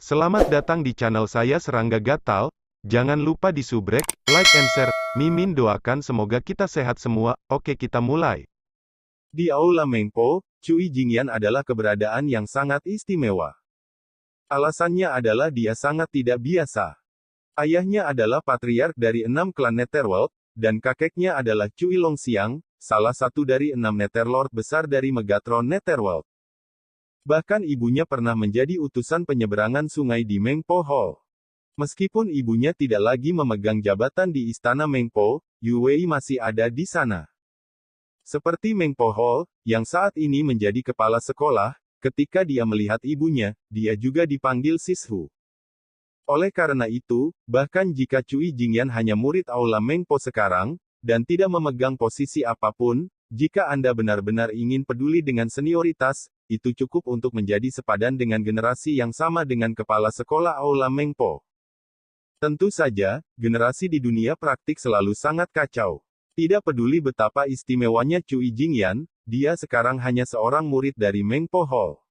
Selamat datang di channel saya Serangga Gatal. Jangan lupa di subrek, like and share. Mimin doakan semoga kita sehat semua. Oke, kita mulai. Di Aula Mengpo, Cui Jingyan adalah keberadaan yang sangat istimewa. Alasannya adalah dia sangat tidak biasa. Ayahnya adalah patriark dari 6 klan Netherworld, dan kakeknya adalah Cui Longxiang, salah satu dari 6 Netherlord besar dari Megatron Netherworld. Bahkan ibunya pernah menjadi utusan penyeberangan sungai di Mengpo Hall. Meskipun ibunya tidak lagi memegang jabatan di Istana Mengpo, Yu Wei masih ada di sana. Seperti Mengpo Hall, yang saat ini menjadi kepala sekolah, ketika dia melihat ibunya, dia juga dipanggil Sishu. Oleh karena itu, bahkan jika Cui Jingyan hanya murid Aula Mengpo sekarang, dan tidak memegang posisi apapun, jika Anda benar-benar ingin peduli dengan senioritas, itu cukup untuk menjadi sepadan dengan generasi yang sama dengan kepala sekolah Aula Mengpo. Tentu saja, generasi di dunia praktik selalu sangat kacau. Tidak peduli betapa istimewanya Cui Jingyan, dia sekarang hanya seorang murid dari Mengpo Hall.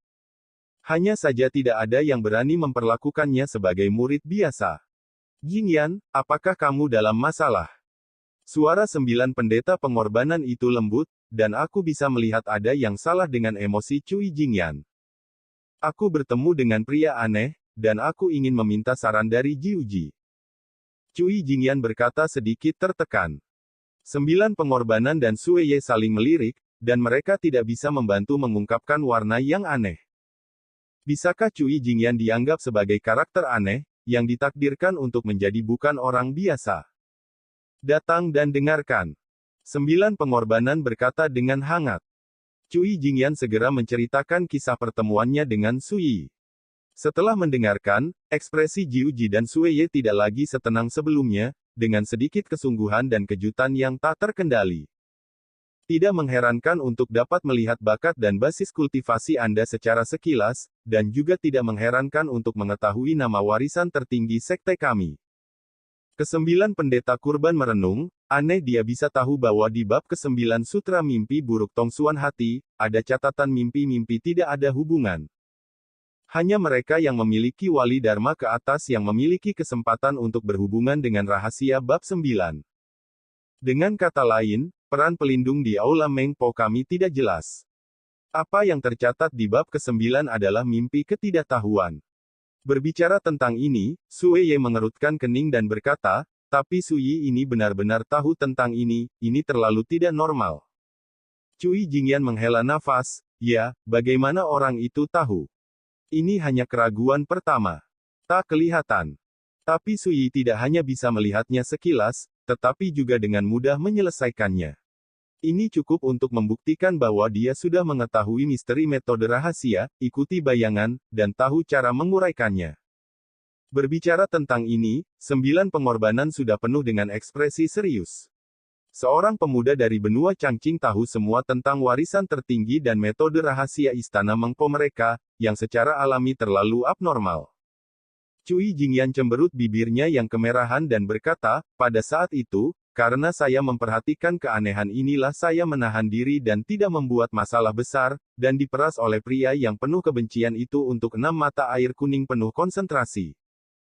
Hanya saja tidak ada yang berani memperlakukannya sebagai murid biasa. Jingyan, apakah kamu dalam masalah? Suara 9 pendeta pengorbanan itu lembut, dan aku bisa melihat ada yang salah dengan emosi Cui Jingyan. Aku bertemu dengan pria aneh, dan aku ingin meminta saran dari Jiuji. Cui Jingyan berkata sedikit tertekan. 9 pengorbanan dan Sueye saling melirik, dan mereka tidak bisa membantu mengungkapkan warna yang aneh. Bisakah Cui Jingyan dianggap sebagai karakter aneh, yang ditakdirkan untuk menjadi bukan orang biasa? Datang dan dengarkan. 9 pengorbanan berkata dengan hangat. Cui Jingyan segera menceritakan kisah pertemuannya dengan Sui. Setelah mendengarkan, ekspresi Jiuji dan Sueye tidak lagi setenang sebelumnya, dengan sedikit kesungguhan dan kejutan yang tak terkendali. Tidak mengherankan untuk dapat melihat bakat dan basis kultivasi Anda secara sekilas, dan juga tidak mengherankan untuk mengetahui nama warisan tertinggi sekte kami. Ke-9 pendeta kurban merenung, aneh dia bisa tahu bahwa di bab ke-9 Sutra Mimpi Buruk Tongsuan Hati, ada catatan mimpi-mimpi tidak ada hubungan. Hanya mereka yang memiliki wali dharma ke atas yang memiliki kesempatan untuk berhubungan dengan rahasia bab 9. Dengan kata lain, peran pelindung di Aula Mengpo kami tidak jelas. Apa yang tercatat di bab ke-9 adalah mimpi ketidaktahuan. Berbicara tentang ini, Sueye mengerutkan kening dan berkata, tapi Suyi ini benar-benar tahu tentang ini terlalu tidak normal. Cui Jingyan menghela nafas, ya, bagaimana orang itu tahu? Ini hanya keraguan pertama. Tak kelihatan. Tapi Suyi tidak hanya bisa melihatnya sekilas, tetapi juga dengan mudah menyelesaikannya. Ini cukup untuk membuktikan bahwa dia sudah mengetahui misteri metode rahasia, ikuti bayangan, dan tahu cara menguraikannya. Berbicara tentang ini, 9 pengorbanan sudah penuh dengan ekspresi serius. Seorang pemuda dari benua Changqing tahu semua tentang warisan tertinggi dan metode rahasia istana Mengpo mereka, yang secara alami terlalu abnormal. Cui Jingyan cemberut bibirnya yang kemerahan dan berkata, pada saat itu, karena saya memperhatikan keanehan inilah saya menahan diri dan tidak membuat masalah besar, dan diperas oleh pria yang penuh kebencian itu untuk 6 mata air kuning penuh konsentrasi.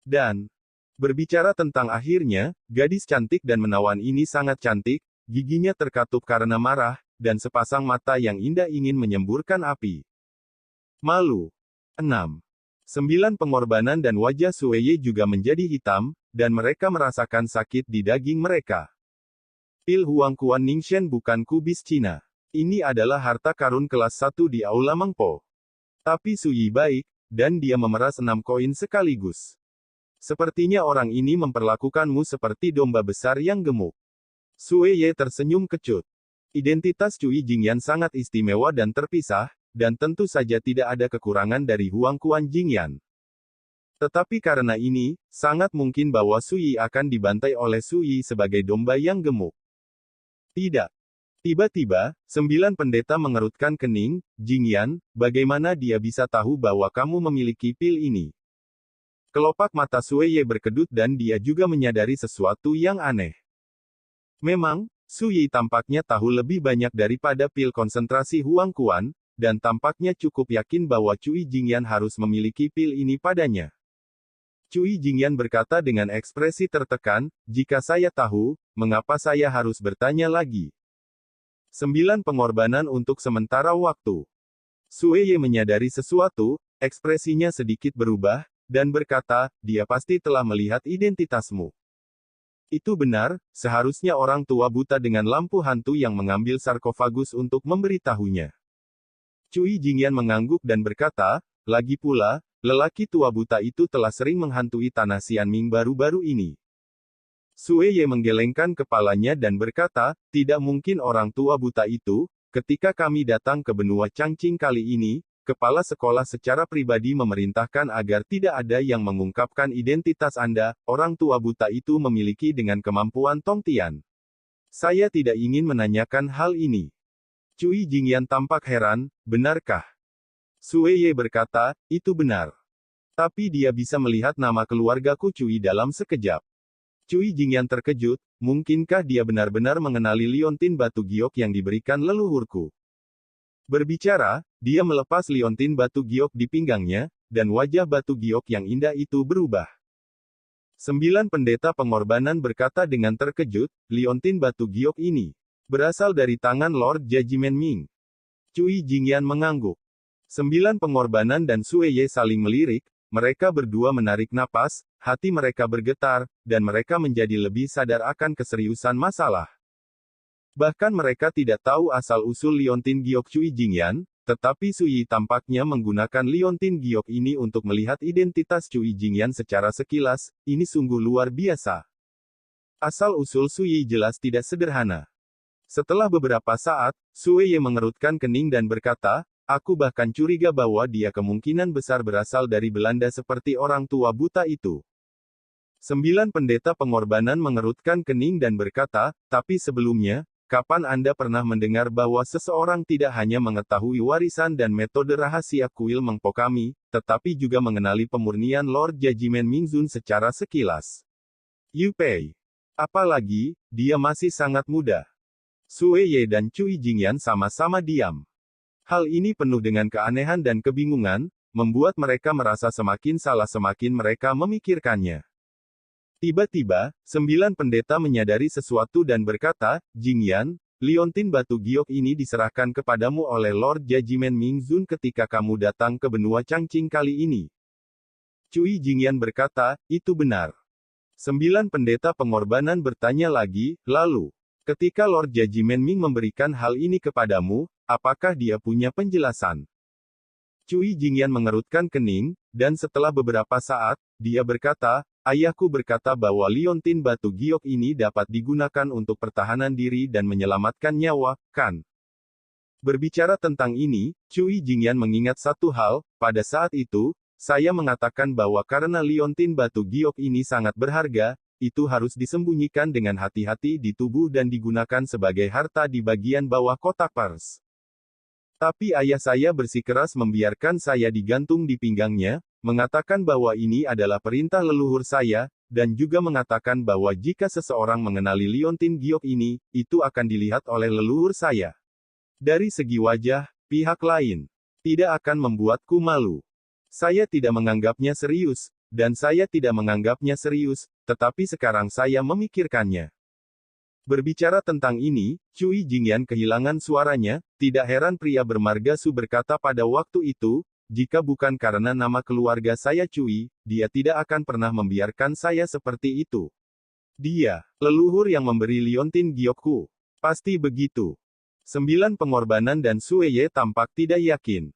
Dan, berbicara tentang akhirnya, gadis cantik dan menawan ini sangat cantik, giginya terkatup karena marah, dan sepasang mata yang indah ingin menyemburkan api. Malu. 6. 9 pengorbanan dan wajah Sueye juga menjadi hitam, dan mereka merasakan sakit di daging mereka. Pil Huangquan Ningxian bukan kubis Cina. Ini adalah harta karun kelas 1 di Aula Mengpo. Tapi Suyi baik, dan dia memeras 6 koin sekaligus. Sepertinya orang ini memperlakukanmu seperti domba besar yang gemuk. Sueye tersenyum kecut. Identitas Cui Jingyan sangat istimewa dan terpisah, dan tentu saja tidak ada kekurangan dari Huangquan Jingyan. Tetapi karena ini, sangat mungkin bahwa Suyi akan dibantai oleh Suyi sebagai domba yang gemuk. Tidak. Tiba-tiba, 9 pendeta mengerutkan kening, Jingyan, bagaimana dia bisa tahu bahwa kamu memiliki pil ini? Kelopak mata Sueye berkedut dan dia juga menyadari sesuatu yang aneh. Memang, Suyi tampaknya tahu lebih banyak daripada pil konsentrasi Huangquan, dan tampaknya cukup yakin bahwa Cui Jingyan harus memiliki pil ini padanya. Cui Jingyan berkata dengan ekspresi tertekan, jika saya tahu, mengapa saya harus bertanya lagi? 9 pengorbanan untuk sementara waktu. Sueye menyadari sesuatu, ekspresinya sedikit berubah, dan berkata, dia pasti telah melihat identitasmu. Itu benar, seharusnya orang tua buta dengan lampu hantu yang mengambil sarkofagus untuk memberitahunya. Cui Jingyan mengangguk dan berkata, lagi pula, lelaki tua buta itu telah sering menghantui tanah Xianming baru-baru ini. Sueye menggelengkan kepalanya dan berkata, tidak mungkin orang tua buta itu, ketika kami datang ke benua Changqing kali ini, kepala sekolah secara pribadi memerintahkan agar tidak ada yang mengungkapkan identitas Anda, orang tua buta itu memiliki dengan kemampuan Tongtian. Saya tidak ingin menanyakan hal ini. Cui Jingyan tampak heran, benarkah? Sueye berkata, itu benar. Tapi dia bisa melihat nama keluargaku Cui dalam sekejap. Cui Jingyan terkejut, mungkinkah dia benar-benar mengenali liontin batu giok yang diberikan leluhurku? Berbicara, dia melepas liontin batu giok di pinggangnya, dan wajah batu giok yang indah itu berubah. 9 pendeta pengorbanan berkata dengan terkejut, liontin batu giok ini berasal dari tangan Lord Judgment Ming. Cui Jingyan mengangguk. 9 pengorbanan dan Sueye saling melirik, mereka berdua menarik napas, hati mereka bergetar, dan mereka menjadi lebih sadar akan keseriusan masalah. Bahkan mereka tidak tahu asal-usul liontin giok Cui Jingyan, tetapi Suyi tampaknya menggunakan liontin giok ini untuk melihat identitas Cui Jingyan secara sekilas, ini sungguh luar biasa. Asal-usul Suyi jelas tidak sederhana. Setelah beberapa saat, Sueye mengerutkan kening dan berkata, aku bahkan curiga bahwa dia kemungkinan besar berasal dari Belanda seperti orang tua buta itu. 9 pendeta pengorbanan mengerutkan kening dan berkata, tapi sebelumnya, kapan Anda pernah mendengar bahwa seseorang tidak hanya mengetahui warisan dan metode rahasia kuil Mengpokami, tetapi juga mengenali pemurnian Lord Judgment Mingzun secara sekilas? Yu Pei. Apalagi, dia masih sangat muda. Sueye dan Cui Jingyan sama-sama diam. Hal ini penuh dengan keanehan dan kebingungan, membuat mereka merasa semakin salah semakin mereka memikirkannya. Tiba-tiba, 9 pendeta menyadari sesuatu dan berkata, Jingyan, liontin batu giok ini diserahkan kepadamu oleh Lord Judgment Mingzun ketika kamu datang ke benua Changqing kali ini. Cui Jingyan berkata, itu benar. 9 pendeta pengorbanan bertanya lagi, lalu, ketika Lord Judgment Ming memberikan hal ini kepadamu, apakah dia punya penjelasan? Cui Jingyan mengerutkan kening, dan setelah beberapa saat, dia berkata, ayahku berkata bahwa liontin batu giok ini dapat digunakan untuk pertahanan diri dan menyelamatkan nyawa, kan? Berbicara tentang ini, Cui Jingyan mengingat satu hal, pada saat itu, saya mengatakan bahwa karena liontin batu giok ini sangat berharga, itu harus disembunyikan dengan hati-hati di tubuh dan digunakan sebagai harta di bagian bawah kotak pers. Tapi ayah saya bersikeras membiarkan saya digantung di pinggangnya, mengatakan bahwa ini adalah perintah leluhur saya, dan juga mengatakan bahwa jika seseorang mengenali liontin giok ini, itu akan dilihat oleh leluhur saya. Dari segi wajah, pihak lain tidak akan membuatku malu. Saya tidak menganggapnya serius, dan saya tidak menganggapnya serius, tetapi sekarang saya memikirkannya. Berbicara tentang ini, Cui Jingyan kehilangan suaranya, tidak heran pria bermarga Su berkata pada waktu itu, jika bukan karena nama keluarga saya Cui, dia tidak akan pernah membiarkan saya seperti itu. Dia, leluhur yang memberi liontin giokku. Pasti begitu. 9 pengorbanan dan Sueye tampak tidak yakin.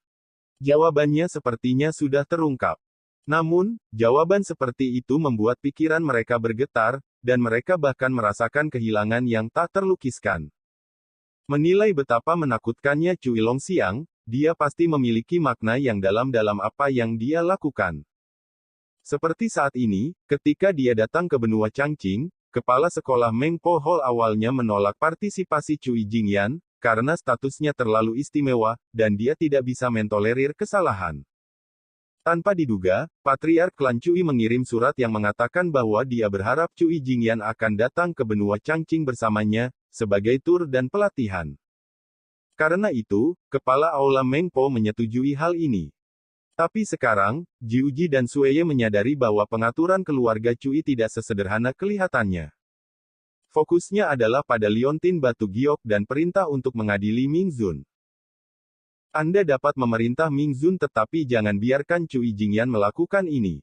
Jawabannya sepertinya sudah terungkap. Namun, jawaban seperti itu membuat pikiran mereka bergetar, dan mereka bahkan merasakan kehilangan yang tak terlukiskan. Menilai betapa menakutkannya Cui Longxiang, dia pasti memiliki makna yang dalam-dalam apa yang dia lakukan. Seperti saat ini, ketika dia datang ke benua Changqing, kepala sekolah Mengpo Hall awalnya menolak partisipasi Cui Jingyan, karena statusnya terlalu istimewa, dan dia tidak bisa mentolerir kesalahan. Tanpa diduga, Patriark Klan Cui mengirim surat yang mengatakan bahwa dia berharap Cui Jingyan akan datang ke benua Changqing bersamanya, sebagai tur dan pelatihan. Karena itu, Kepala Aula Mengpo menyetujui hal ini. Tapi sekarang, Jiuji dan Sueye menyadari bahwa pengaturan keluarga Cui tidak sesederhana kelihatannya. Fokusnya adalah pada liontin batu giok dan perintah untuk mengadili Mingzun. Anda dapat memerintah Mingzun tetapi jangan biarkan Cui Jingyan melakukan ini.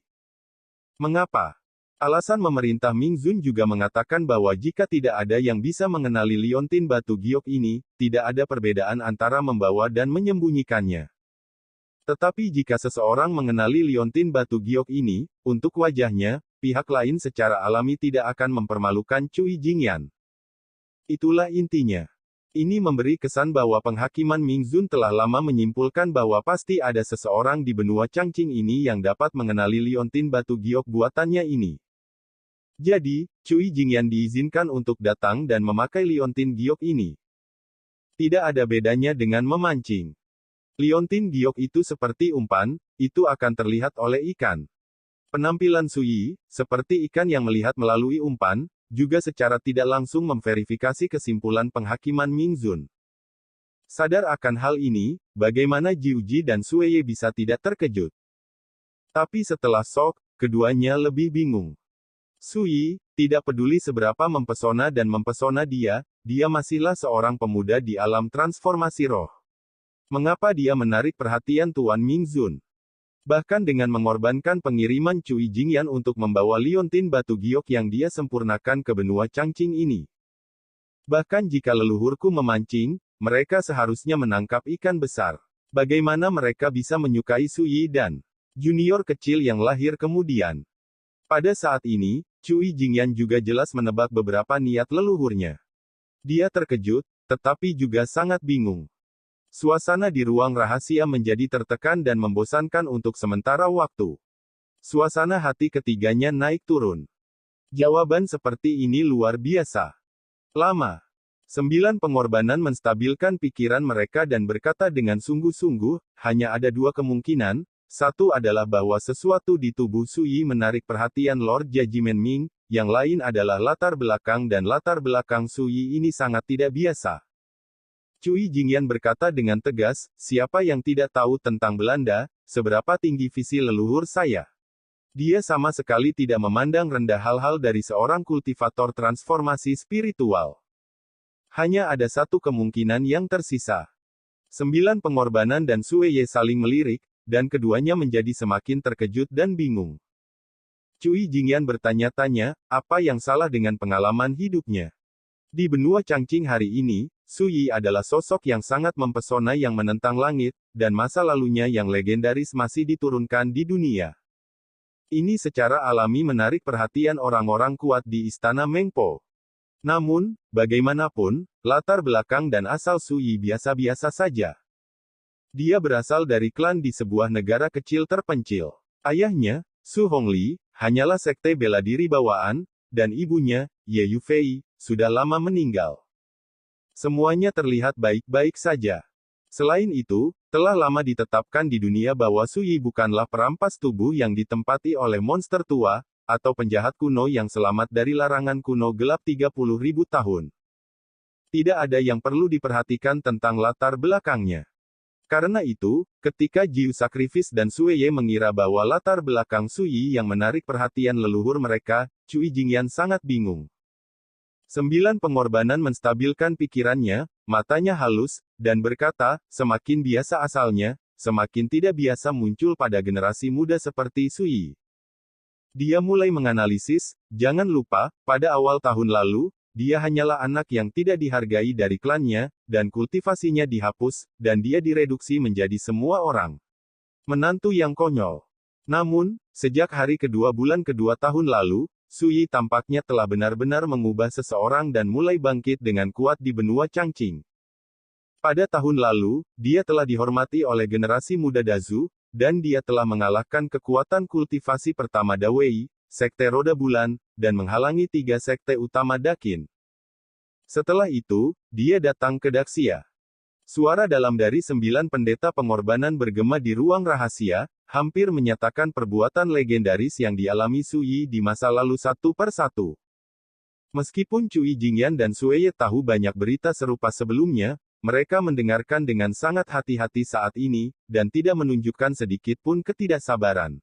Mengapa? Alasan memerintah Mingzun juga mengatakan bahwa jika tidak ada yang bisa mengenali liontin batu giok ini, tidak ada perbedaan antara membawa dan menyembunyikannya. Tetapi jika seseorang mengenali liontin batu giok ini, untuk wajahnya, pihak lain secara alami tidak akan mempermalukan Cui Jingyan. Itulah intinya. Ini memberi kesan bahwa penghakiman Mingzun telah lama menyimpulkan bahwa pasti ada seseorang di benua Changqing ini yang dapat mengenali liontin batu giok buatannya ini. Jadi, Cui Jingyan diizinkan untuk datang dan memakai liontin giok ini. Tidak ada bedanya dengan memancing. Liontin giok itu seperti umpan, itu akan terlihat oleh ikan. Penampilan Suyi, seperti ikan yang melihat melalui umpan, juga secara tidak langsung memverifikasi kesimpulan penghakiman Mingzun. Sadar akan hal ini, bagaimana Jiuji dan Sueye bisa tidak terkejut. Tapi setelah shock, keduanya lebih bingung. Suyi, tidak peduli seberapa mempesona dan mempesona dia masihlah seorang pemuda di alam transformasi roh. Mengapa dia menarik perhatian Tuan Mingzun? Bahkan dengan mengorbankan pengiriman Cui Jingyan untuk membawa liontin batu giok yang dia sempurnakan ke benua Changqing ini. Bahkan jika leluhurku memancing, mereka seharusnya menangkap ikan besar. Bagaimana mereka bisa menyukai Suyi dan junior kecil yang lahir kemudian? Pada saat ini, Cui Jingyan juga jelas menebak beberapa niat leluhurnya. Dia terkejut, tetapi juga sangat bingung. Suasana di ruang rahasia menjadi tertekan dan membosankan untuk sementara waktu. Suasana hati ketiganya naik turun. Jawaban seperti ini luar biasa. Lama. 9 pengorbanan menstabilkan pikiran mereka dan berkata dengan sungguh-sungguh, hanya ada 2 kemungkinan. Satu adalah bahwa sesuatu di tubuh Suyi menarik perhatian Lord Judgment Ming, yang lain adalah latar belakang dan latar belakang Suyi ini sangat tidak biasa. Cui Jingyan berkata dengan tegas, siapa yang tidak tahu tentang Belanda, seberapa tinggi visi leluhur saya? Dia sama sekali tidak memandang rendah hal-hal dari seorang kultivator transformasi spiritual. Hanya ada satu kemungkinan yang tersisa. 9 pengorbanan dan Sueye saling melirik, dan keduanya menjadi semakin terkejut dan bingung. Cui Jingyan bertanya-tanya, apa yang salah dengan pengalaman hidupnya? Di benua Changqing hari ini, Suyi adalah sosok yang sangat mempesona yang menentang langit, dan masa lalunya yang legendaris masih diturunkan di dunia. Ini secara alami menarik perhatian orang-orang kuat di Istana Mengpo. Namun, bagaimanapun, latar belakang dan asal Suyi biasa-biasa saja. Dia berasal dari klan di sebuah negara kecil terpencil. Ayahnya, Su Hongli, hanyalah sekte bela diri bawaan, dan ibunya, Ye Yufei, sudah lama meninggal. Semuanya terlihat baik-baik saja. Selain itu, telah lama ditetapkan di dunia bahwa Suyi bukanlah perampas tubuh yang ditempati oleh monster tua, atau penjahat kuno yang selamat dari larangan kuno gelap 30.000 tahun. Tidak ada yang perlu diperhatikan tentang latar belakangnya. Karena itu, ketika Jiu Sacrifice dan Sueye mengira bahwa latar belakang Suyi yang menarik perhatian leluhur mereka, Cui Jingyan sangat bingung. 9 pengorbanan menstabilkan pikirannya, matanya halus, dan berkata, semakin biasa asalnya, semakin tidak biasa muncul pada generasi muda seperti Suyi. Dia mulai menganalisis, jangan lupa, pada awal tahun lalu, dia hanyalah anak yang tidak dihargai dari klannya, dan kultivasinya dihapus, dan dia direduksi menjadi semua orang. Menantu yang konyol. Namun, sejak hari kedua bulan kedua tahun lalu, Suyi tampaknya telah benar-benar mengubah seseorang dan mulai bangkit dengan kuat di benua Changqing. Pada tahun lalu, dia telah dihormati oleh generasi muda Dazu, dan dia telah mengalahkan kekuatan kultivasi pertama Dawei, sekte roda bulan, dan menghalangi 3 sekte utama Dakin. Setelah itu, dia datang ke Daxia. Suara dalam dari 9 pendeta pengorbanan bergema di ruang rahasia, hampir menyatakan perbuatan legendaris yang dialami Suyi di masa lalu satu per satu. Meskipun Cui Jingyan dan Sueye tahu banyak berita serupa sebelumnya, mereka mendengarkan dengan sangat hati-hati saat ini, dan tidak menunjukkan sedikit pun ketidaksabaran.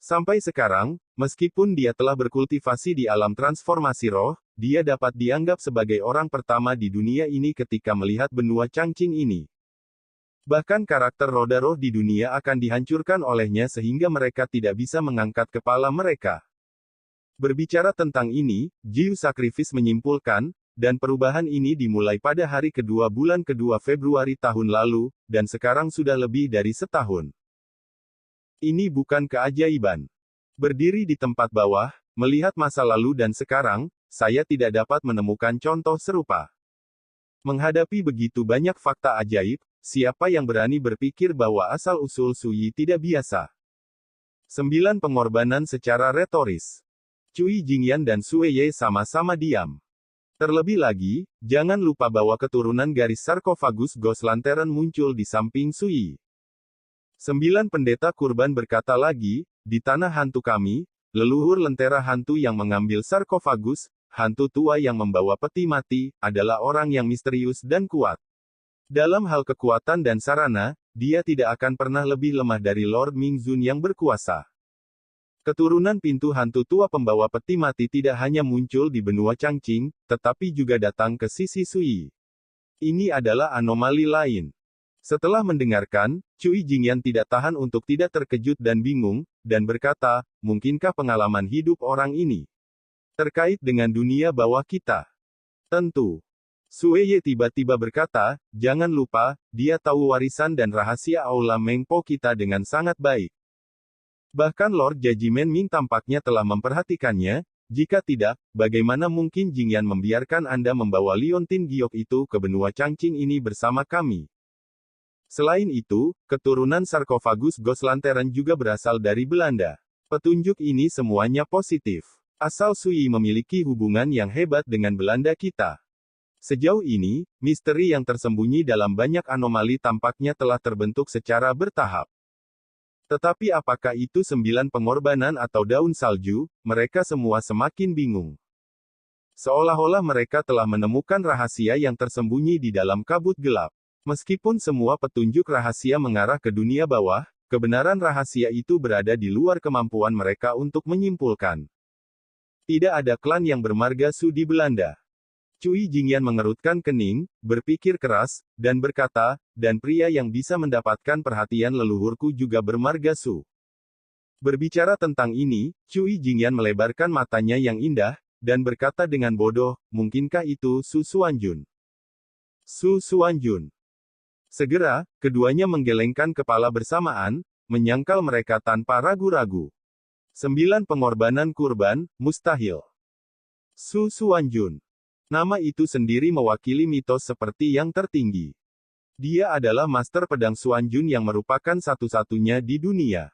Sampai sekarang, meskipun dia telah berkultivasi di alam transformasi roh, dia dapat dianggap sebagai orang pertama di dunia ini ketika melihat benua Changqing ini. Bahkan karakter roda roh di dunia akan dihancurkan olehnya sehingga mereka tidak bisa mengangkat kepala mereka. Berbicara tentang ini, Jiu Sacrifice menyimpulkan, dan perubahan ini dimulai pada hari kedua bulan kedua Februari tahun lalu, dan sekarang sudah lebih dari setahun. Ini bukan keajaiban. Berdiri di tempat bawah, melihat masa lalu dan sekarang, saya tidak dapat menemukan contoh serupa. Menghadapi begitu banyak fakta ajaib, siapa yang berani berpikir bahwa asal-usul Suyi tidak biasa? 9 pengorbanan secara retoris. Cui Jingyan dan Sue Ye sama-sama diam. Terlebih lagi, jangan lupa bahwa keturunan garis sarkofagus Ghost Lantern muncul di samping Suyi. 9 pendeta kurban berkata lagi, di tanah hantu kami, leluhur lentera hantu yang mengambil sarkofagus, hantu tua yang membawa peti mati, adalah orang yang misterius dan kuat. Dalam hal kekuatan dan sarana, dia tidak akan pernah lebih lemah dari Lord Mingzun yang berkuasa. Keturunan pintu hantu tua pembawa peti mati tidak hanya muncul di benua Changqing, tetapi juga datang ke sisi Suyi. Ini adalah anomali lain. Setelah mendengarkan, Cui Jingyan tidak tahan untuk tidak terkejut dan bingung, dan berkata, mungkinkah pengalaman hidup orang ini terkait dengan dunia bawah kita? Tentu. Sue Ye tiba-tiba berkata, jangan lupa, dia tahu warisan dan rahasia Aula Mengpo kita dengan sangat baik. Bahkan Lord Judgment Ming tampaknya telah memperhatikannya, jika tidak, bagaimana mungkin Jingyan membiarkan Anda membawa Liontin Giok itu ke benua Changqing ini bersama kami? Selain itu, keturunan sarkofagus Ghost Lantern juga berasal dari Belanda. Petunjuk ini semuanya positif. Asal Suyi memiliki hubungan yang hebat dengan Belanda kita. Sejauh ini, misteri yang tersembunyi dalam banyak anomali tampaknya telah terbentuk secara bertahap. Tetapi apakah itu 9 pengorbanan atau daun salju, mereka semua semakin bingung. Seolah-olah mereka telah menemukan rahasia yang tersembunyi di dalam kabut gelap. Meskipun semua petunjuk rahasia mengarah ke dunia bawah, kebenaran rahasia itu berada di luar kemampuan mereka untuk menyimpulkan. Tidak ada klan yang bermarga Su di Belanda. Cui Jingyan mengerutkan kening, berpikir keras, dan berkata, dan pria yang bisa mendapatkan perhatian leluhurku juga bermarga Su. Berbicara tentang ini, Cui Jingyan melebarkan matanya yang indah, dan berkata dengan bodoh, mungkinkah itu Su Xuanjun? Su Xuanjun. Segera, keduanya menggelengkan kepala bersamaan, menyangkal mereka tanpa ragu-ragu. 9 pengorbanan kurban, mustahil. Su Xuanjun. Nama itu sendiri mewakili mitos seperti yang tertinggi. Dia adalah master pedang Xuanjun yang merupakan satu-satunya di dunia.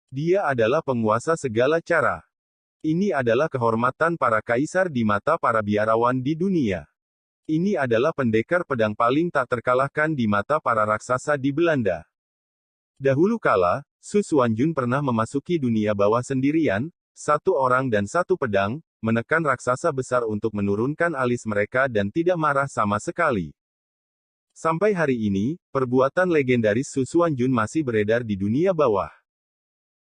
Dia adalah penguasa segala cara. Ini adalah kehormatan para kaisar di mata para biarawan di dunia. Ini adalah pendekar pedang paling tak terkalahkan di mata para raksasa di Belanda. Dahulu kala, Su Xuanjun pernah memasuki dunia bawah sendirian, 1 orang dan 1 pedang, menekan raksasa besar untuk menurunkan alis mereka dan tidak marah sama sekali. Sampai hari ini, perbuatan legendaris Su Xuanjun masih beredar di dunia bawah.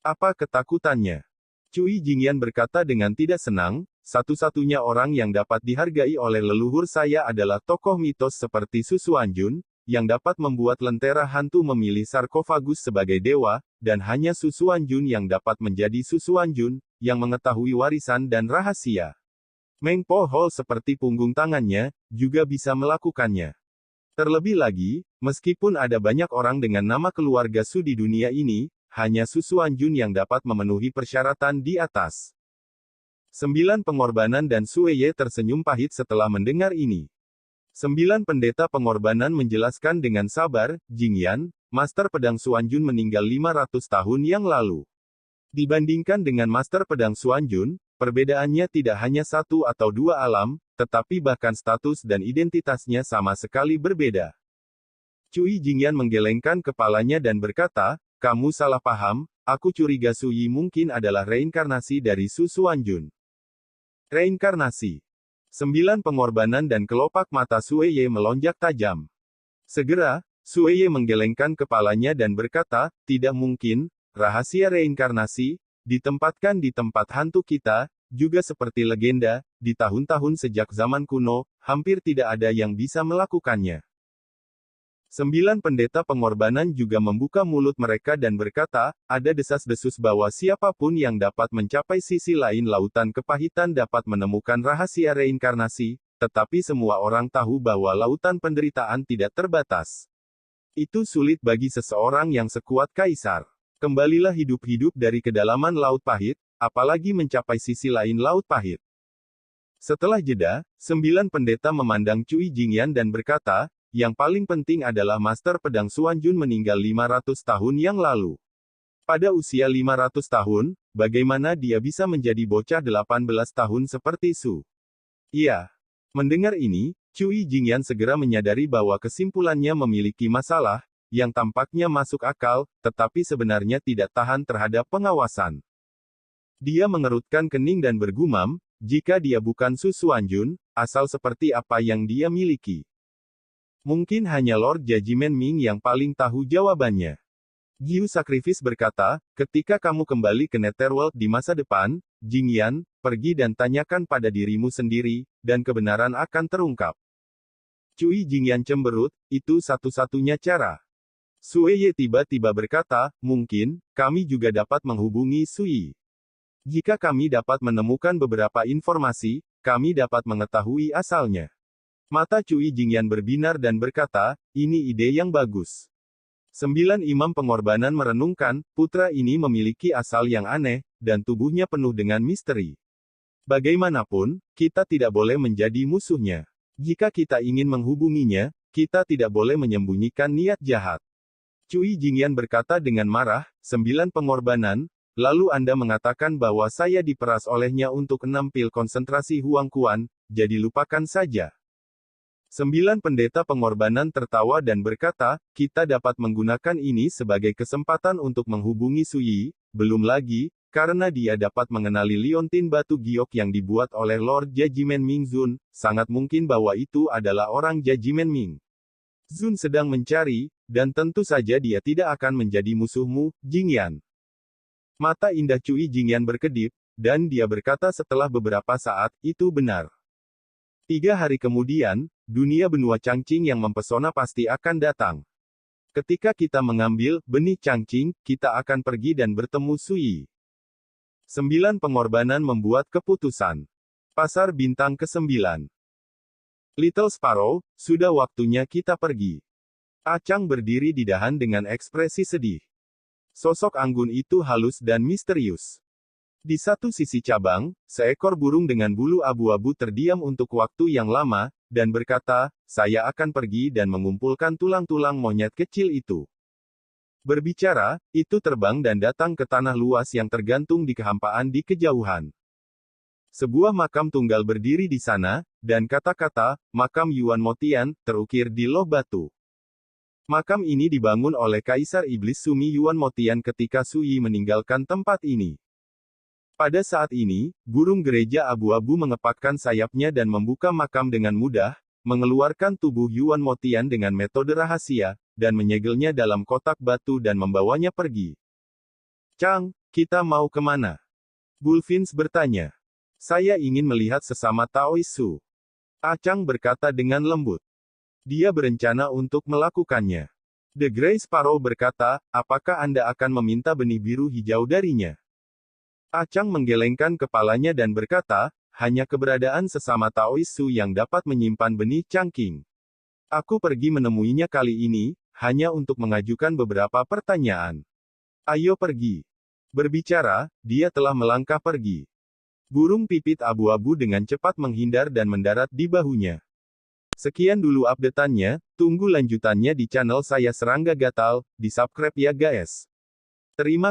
Apa ketakutannya? Cui Jingyan berkata dengan tidak senang, satu-satunya orang yang dapat dihargai oleh leluhur saya adalah tokoh mitos seperti Su Xuanjun, yang dapat membuat lentera hantu memilih sarkofagus sebagai dewa, dan hanya Su Xuanjun yang dapat menjadi Su Xuanjun, yang mengetahui warisan dan rahasia. Mengpo Hall seperti punggung tangannya, juga bisa melakukannya. Terlebih lagi, meskipun ada banyak orang dengan nama keluarga Su di dunia ini, hanya Su Xuanjun yang dapat memenuhi persyaratan di atas. 9 pengorbanan dan Sue Ye tersenyum pahit setelah mendengar ini. 9 pendeta pengorbanan menjelaskan dengan sabar, Jingyan, Master Pedang Xuanjun meninggal 500 tahun yang lalu. Dibandingkan dengan Master Pedang Xuanjun, perbedaannya tidak hanya 1 atau 2 alam, tetapi bahkan status dan identitasnya sama sekali berbeda. Cui Jingyan menggelengkan kepalanya dan berkata, kamu salah paham, aku curiga Su Yi mungkin adalah reinkarnasi dari Su Xuanjun. Reinkarnasi. 9 pengorbanan dan kelopak mata Sue Ye melonjak tajam. Segera, Sueye menggelengkan kepalanya dan berkata, tidak mungkin, rahasia reinkarnasi, ditempatkan di tempat hantu kita, juga seperti legenda, di tahun-tahun sejak zaman kuno, hampir tidak ada yang bisa melakukannya. 9 pendeta pengorbanan juga membuka mulut mereka dan berkata, ada desas-desus bahwa siapapun yang dapat mencapai sisi lain lautan kepahitan dapat menemukan rahasia reinkarnasi, tetapi semua orang tahu bahwa lautan penderitaan tidak terbatas. Itu sulit bagi seseorang yang sekuat kaisar. Kembalilah hidup-hidup dari kedalaman laut pahit, apalagi mencapai sisi lain laut pahit. Setelah jeda, 9 pendeta memandang Cui Jingyan dan berkata, yang paling penting adalah Master Pedang Xuanjun meninggal 500 tahun yang lalu. Pada usia 500 tahun, bagaimana dia bisa menjadi bocah 18 tahun seperti Su? Iya. Mendengar ini, Cui Jingyan segera menyadari bahwa kesimpulannya memiliki masalah, yang tampaknya masuk akal, tetapi sebenarnya tidak tahan terhadap pengawasan. Dia mengerutkan kening dan bergumam, jika dia bukan Su Xuanjun, asal seperti apa yang dia miliki. Mungkin hanya Lord Judgment Ming yang paling tahu jawabannya. Giu Sacrifice berkata, ketika kamu kembali ke Netherworld di masa depan, Jingyan, pergi dan tanyakan pada dirimu sendiri, dan kebenaran akan terungkap. Cui Jingyan cemberut, itu satu-satunya cara. Sueye tiba-tiba berkata, mungkin, kami juga dapat menghubungi Sui. Jika kami dapat menemukan beberapa informasi, kami dapat mengetahui asalnya. Mata Cui Jingyan berbinar dan berkata, ini ide yang bagus. 9 imam pengorbanan merenungkan, putra ini memiliki asal yang aneh, dan tubuhnya penuh dengan misteri. Bagaimanapun, kita tidak boleh menjadi musuhnya. Jika kita ingin menghubunginya, kita tidak boleh menyembunyikan niat jahat. Cui Jingyan berkata dengan marah, 9 pengorbanan, lalu Anda mengatakan bahwa saya diperas olehnya untuk 6 pil konsentrasi Huang Kuan, jadi lupakan saja. 9 pendeta pengorbanan tertawa dan berkata, kita dapat menggunakan ini sebagai kesempatan untuk menghubungi Sui, belum lagi, karena dia dapat mengenali liontin batu giok yang dibuat oleh Lord Judgment Ming Zun, sangat mungkin bahwa itu adalah orang Judgment Ming. Zun sedang mencari, dan tentu saja dia tidak akan menjadi musuhmu, Jingyan. Mata indah Cui Jingyan berkedip, dan dia berkata setelah beberapa saat, itu benar. 3 hari kemudian, dunia benua Changqing yang mempesona pasti akan datang. Ketika kita mengambil benih Changqing, kita akan pergi dan bertemu Sui. 9 pengorbanan membuat keputusan. Pasar bintang ke-9. Little Sparrow, sudah waktunya kita pergi. Acang berdiri di dahan dengan ekspresi sedih. Sosok anggun itu halus dan misterius. Di satu sisi cabang, seekor burung dengan bulu abu-abu terdiam untuk waktu yang lama, dan berkata, saya akan pergi dan mengumpulkan tulang-tulang monyet kecil itu. Berbicara, itu terbang dan datang ke tanah luas yang tergantung di kehampaan di kejauhan. Sebuah makam tunggal berdiri di sana, dan kata-kata, makam Yuan Motian, terukir di loh batu. Makam ini dibangun oleh Kaisar Iblis Sumi Yuan Motian ketika Sui meninggalkan tempat ini. Pada saat ini, burung gereja abu-abu mengepakkan sayapnya dan membuka makam dengan mudah, mengeluarkan tubuh Yuan Motian dengan metode rahasia, dan menyegelnya dalam kotak batu dan membawanya pergi. Chang, kita mau kemana? Bullfinch bertanya. Saya ingin melihat sesama Taoist Su. Chang berkata dengan lembut. Dia berencana untuk melakukannya. The Grey Sparrow berkata, apakah Anda akan meminta benih biru hijau darinya? Chang menggelengkan kepalanya dan berkata, hanya keberadaan sesama Taoist Su yang dapat menyimpan benih Changqing. Aku pergi menemuinya kali ini, hanya untuk mengajukan beberapa pertanyaan. Ayo pergi. Berbicara, dia telah melangkah pergi. Burung pipit abu-abu dengan cepat menghindar dan mendarat di bahunya. Sekian dulu update-annya, tunggu lanjutannya di channel saya Serangga Gatal, di subscribe ya guys. Terima